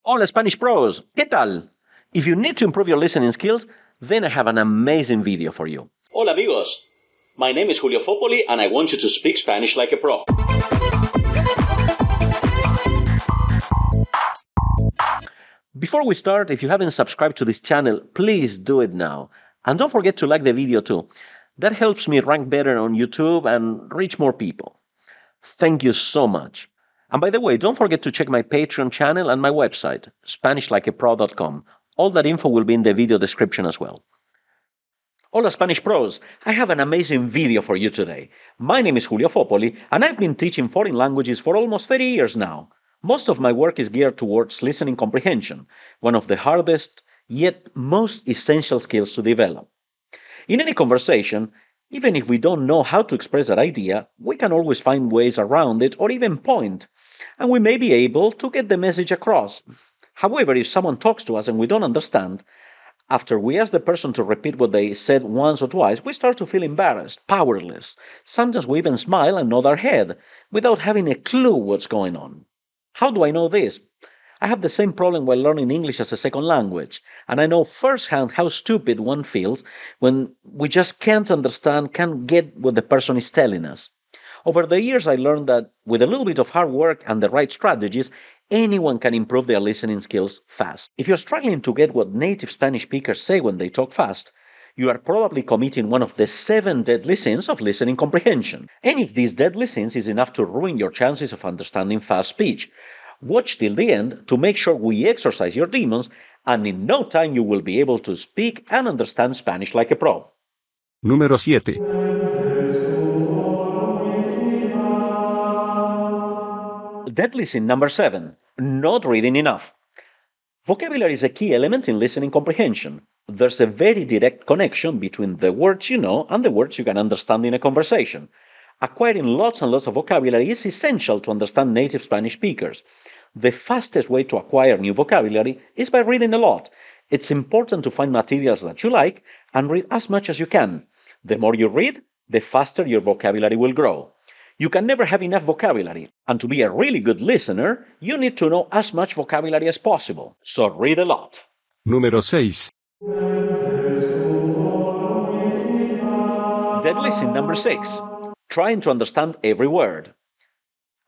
Hola Spanish pros, ¿qué tal? If you need to improve your listening skills, then I have an amazing video for you. Hola amigos, my name is Julio Foppoli and I want you to speak Spanish like a pro. Before we start, if you haven't subscribed to this channel, please do it now. And don't forget to like the video too. That helps me rank better on YouTube and reach more people. Thank you so much. And by the way, don't forget to check my Patreon channel and my website, SpanishLikeAPro.com. All that info will be in the video description as well. Hola Spanish pros, I have an amazing video for you today. My name is Julio Foppoli and I've been teaching foreign languages for almost 30 years now. Most of my work is geared towards listening comprehension, one of the hardest yet most essential skills to develop. In any conversation, even if we don't know how to express that idea, we can always find ways around it or even point, and we may be able to get the message across. However, if someone talks to us and we don't understand, after we ask the person to repeat what they said once or twice, we start to feel embarrassed, powerless. Sometimes we even smile and nod our head without having a clue what's going on. How do I know this? I have the same problem while learning English as a second language, and I know firsthand how stupid one feels when we just can't understand, can't get what the person is telling us. Over the years, I learned that with a little bit of hard work and the right strategies, anyone can improve their listening skills fast. If you're struggling to get what native Spanish speakers say when they talk fast, you are probably committing one of the 7 deadly sins of listening comprehension. Any of these deadly sins is enough to ruin your chances of understanding fast speech. Watch till the end to make sure we exorcise your demons, and in no time you will be able to speak and understand Spanish like a pro. Número 7. Deadly sin number 7, not reading enough. Vocabulary is a key element in listening comprehension. There's a very direct connection between the words you know and the words you can understand in a conversation. Acquiring lots and lots of vocabulary is essential to understand native Spanish speakers. The fastest way to acquire new vocabulary is by reading a lot. It's important to find materials that you like and read as much as you can. The more you read, the faster your vocabulary will grow. You can never have enough vocabulary, and to be a really good listener, you need to know as much vocabulary as possible. So read a lot. Número 6. Deadly sin number 6, trying to understand every word.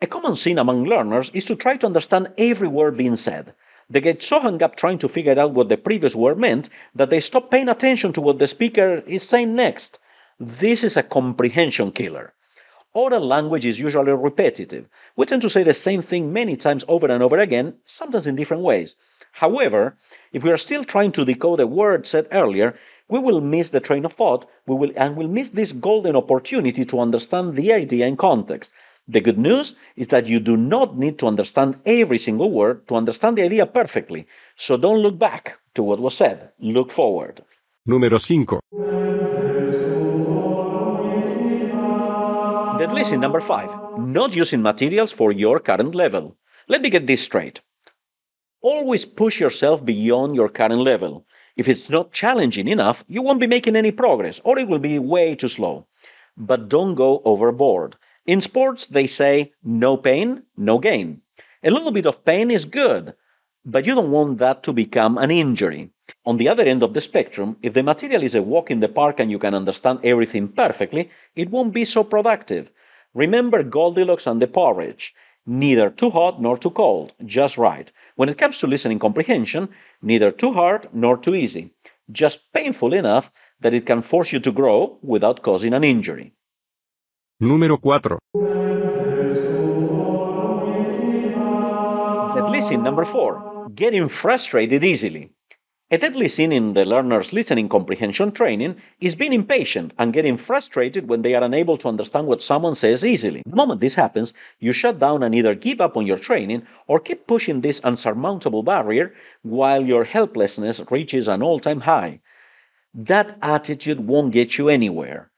A common sin among learners is to try to understand every word being said. They get so hung up trying to figure out what the previous word meant that they stop paying attention to what the speaker is saying next. This is a comprehension killer. Oral language is usually repetitive. We tend to say the same thing many times over and over again, sometimes in different ways. However, if we are still trying to decode a word said earlier, we will miss the train of thought, we'll miss this golden opportunity to understand the idea in context. The good news is that you do not need to understand every single word to understand the idea perfectly. So don't look back to what was said, look forward. Número 5. Deadly sin number 5, not using materials for your current level. Let me get this straight. Always push yourself beyond your current level. If it's not challenging enough, you won't be making any progress, or it will be way too slow. But don't go overboard. In sports, they say, no pain, no gain. A little bit of pain is good, but you don't want that to become an injury. On the other end of the spectrum, if the material is a walk in the park and you can understand everything perfectly, it won't be so productive. Remember Goldilocks and the porridge. Neither too hot nor too cold, just right. When it comes to listening comprehension, neither too hard nor too easy. Just painful enough that it can force you to grow without causing an injury. Número 4. Deadly sin number 4, getting frustrated easily. A deadly sin in the learner's listening comprehension training is being impatient and getting frustrated when they are unable to understand what someone says easily. The moment this happens, you shut down and either give up on your training or keep pushing this unsurmountable barrier while your helplessness reaches an all-time high. That attitude won't get you anywhere.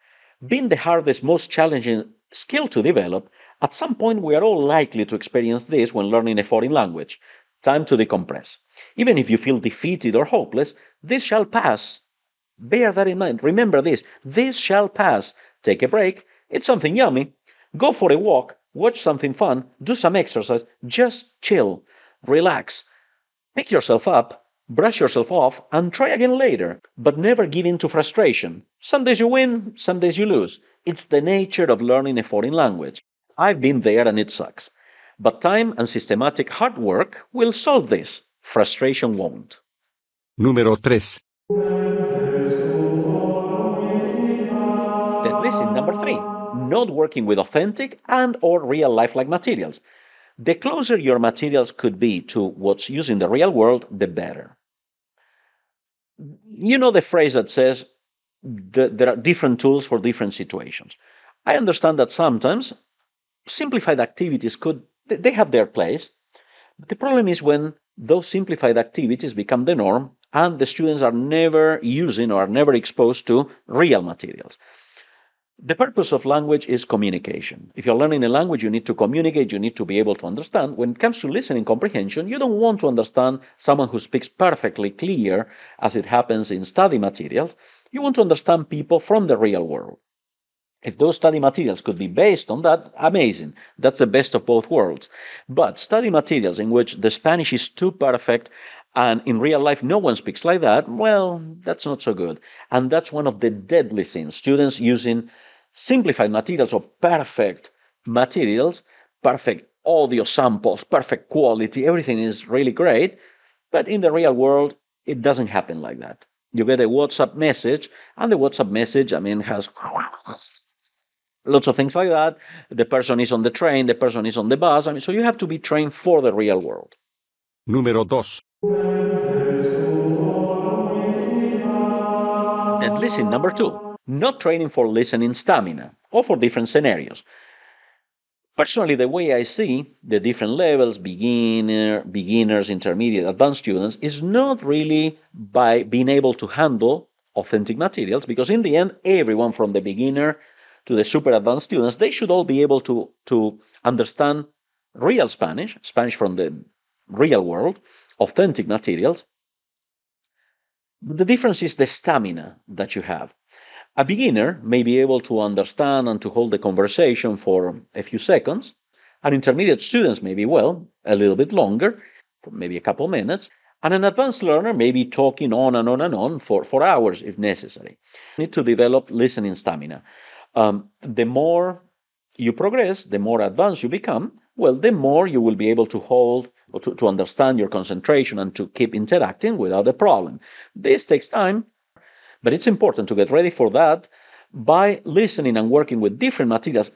Being the hardest, most challenging skill to develop, at some point we are all likely to experience this when learning a foreign language. Time to decompress. Even if you feel defeated or hopeless, this shall pass. Bear that in mind. Remember this. This shall pass. Take a break. Eat something yummy. Go for a walk. Watch something fun. Do some exercise. Just chill. Relax. Pick yourself up, brush yourself off, and try again later, but never give in to frustration. Some days you win, some days you lose. It's the nature of learning a foreign language. I've been there and it sucks. But time and systematic hard work will solve this. Frustration won't. Número 3. Dead listen number 3. Not working with authentic and or real life-like materials. The closer your materials could be to what's used in the real world, the better. You know the phrase that says that there are different tools for different situations. I understand that sometimes simplified activities they have their place. But the problem is when those simplified activities become the norm and the students are never using or are never exposed to real materials. The purpose of language is communication. If you're learning a language, you need to communicate, you need to be able to understand. When it comes to listening comprehension, you don't want to understand someone who speaks perfectly clear, as it happens in study materials. You want to understand people from the real world. If those study materials could be based on that, amazing. That's the best of both worlds. But study materials in which the Spanish is too perfect and in real life no one speaks like that, well, that's not so good. And that's one of the deadly sins. Students using simplified materials or perfect materials, perfect audio samples, perfect quality, everything is really great. But in the real world, it doesn't happen like that. You get a WhatsApp message, and the WhatsApp message, has lots of things like that. The person is on the train, the person is on the bus. So you have to be trained for the real world. Número 2. Dead listen number 2. Not training for listening stamina or for different scenarios. Personally, the way I see the different levels, beginners, intermediate, advanced students, is not really by being able to handle authentic materials, because in the end, everyone from the beginner to the super advanced students, they should all be able to understand real Spanish, Spanish from the real world, authentic materials. The difference is the stamina that you have. A beginner may be able to understand and to hold the conversation for a few seconds. An intermediate students may be, well, a little bit longer, for maybe a couple minutes. And an advanced learner may be talking on and on and on for hours if necessary. You need to develop listening stamina. The more you progress, the more advanced you become, well, the more you will be able to hold or to understand your concentration and to keep interacting without a problem. This takes time, but it's important to get ready for that by listening and working with different materials.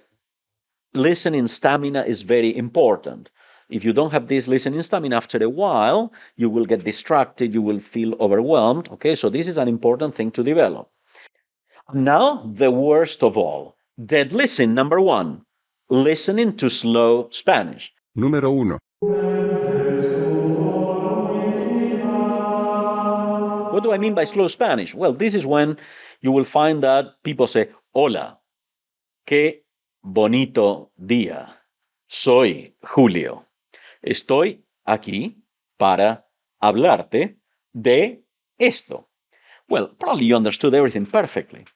Listening stamina is very important. If you don't have this listening stamina, after a while, you will get distracted, you will feel overwhelmed. Okay, so this is an important thing to develop. Now, the worst of all, dead listen number 1, listening to slow Spanish. Número 1. What do I mean by slow Spanish? Well, this is when you will find that people say, Hola, qué bonito día. Soy Julio. Estoy aquí para hablarte de esto. Well, probably you understood everything perfectly,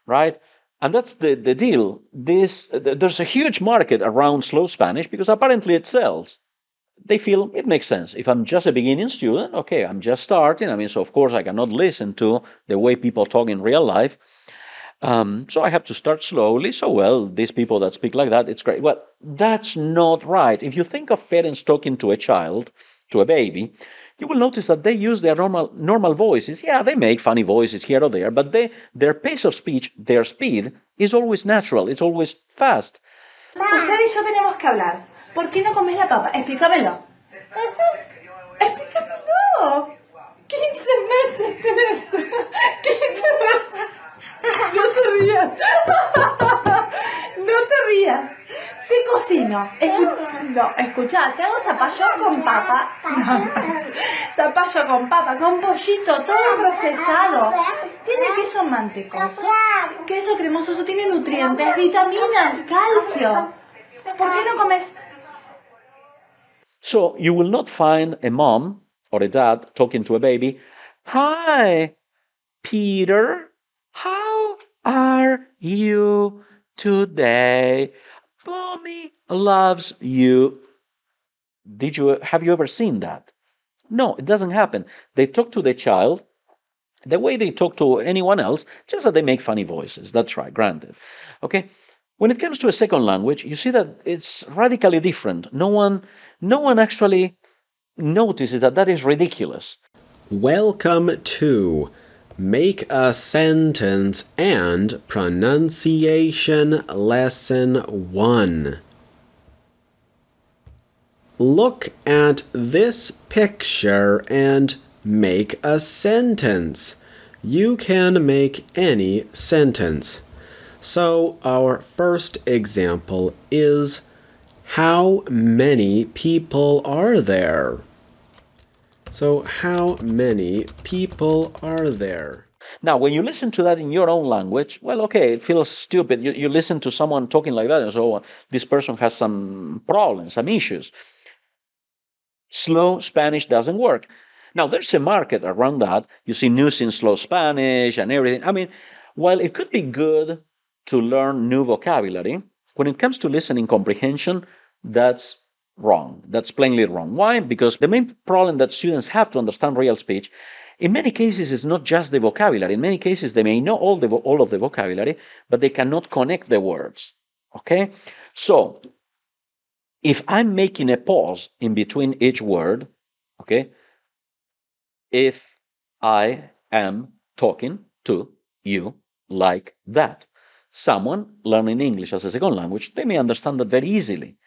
right? And that's the deal. There's a huge market around slow Spanish because apparently it sells. They feel it makes sense. If I'm just a beginning student, okay, I'm just starting. So of course I cannot listen to the way people talk in real life. So I have to start slowly. So, well, these people that speak like that, it's great. Well, that's not right. If you think of parents talking to a child, to a baby, you will notice that they use their normal voices. Yeah, they make funny voices here or there, but their pace of speech, their speed, is always natural. It's always fast. Usted y yo tenemos que hablar. ¿Por qué no comes la papa? Explícamelo. Explícamelo. 15 meses tenés. 15 meses. No te rías. No te rías. Te cocino. No, escuchá, te hago zapallo con papa. Zapallo con papa, con pollito, todo procesado. Tiene queso mantecoso, queso cremoso, tiene nutrientes, vitaminas, calcio. ¿Por qué no comes? So you will not find a mom or a dad talking to a baby. Hi, Peter. How are you today? Mommy loves you. Have you ever seen that? No, it doesn't happen. They talk to the child the way they talk to anyone else, just that they make funny voices. That's right, granted. Okay? When it comes to a second language, you see that it's radically different. No one actually notices that that is ridiculous. Welcome to Make a Sentence and Pronunciation Lesson 1. Look at this picture and make a sentence. You can make any sentence. So our first example is, how many people are there? So how many people are there? Now, when you listen to that in your own language, well, okay, it feels stupid. You listen to someone talking like that, and so this person has some problems, some issues. Slow Spanish doesn't work. Now, there's a market around that. You see news in slow Spanish and everything. I mean, while it could be good to learn new vocabulary, when it comes to listening comprehension, that's wrong. That's plainly wrong. Why? Because the main problem that students have to understand real speech, in many cases, is not just the vocabulary. In many cases, they may know all of the vocabulary, but they cannot connect the words. Okay? So, if I'm making a pause in between each word, okay, if I am talking to you like that, someone learning English as a second language, they may understand that very easily.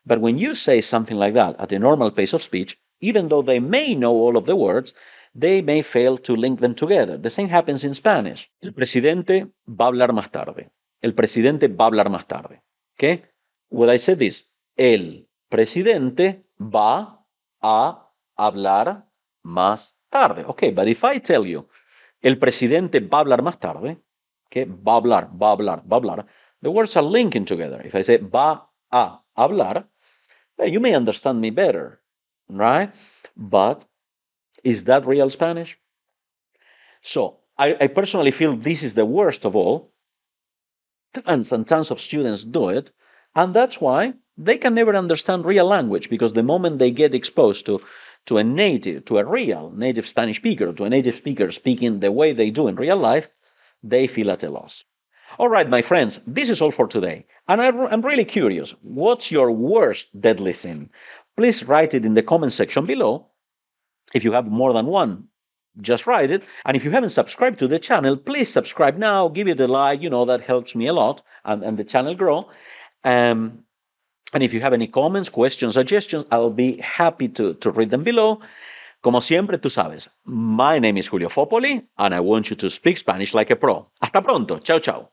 But when you say something like that at a normal pace of speech, even though they may know all of the words, they may fail to link them together. The same happens in Spanish. El presidente va a hablar más tarde. El presidente va a hablar más tarde. Okay? When I say this, el presidente va a hablar más tarde. Okay, but if I tell you, el presidente va a hablar más tarde, okay, va a hablar, va a hablar, va a hablar, the words are linking together. If I say va a hablar, well, you may understand me better, right? But is that real Spanish? So I personally feel this is the worst of all. Tons and tons of students do it, and that's why they can never understand real language, because the moment they get exposed to a real native Spanish speaker, to a native speaker speaking the way they do in real life, they feel at a loss. All right, my friends, this is all for today. And I'm really curious, what's your worst deadly sin? Please write it in the comment section below. If you have more than one, just write it. And if you haven't subscribed to the channel, please subscribe now, give it a like, that helps me a lot and the channel grow. And if you have any comments, questions, suggestions, I'll be happy to read them below. Como siempre, tú sabes, my name is Julio Foppoli, and I want you to speak Spanish like a pro. Hasta pronto. Chao, chao.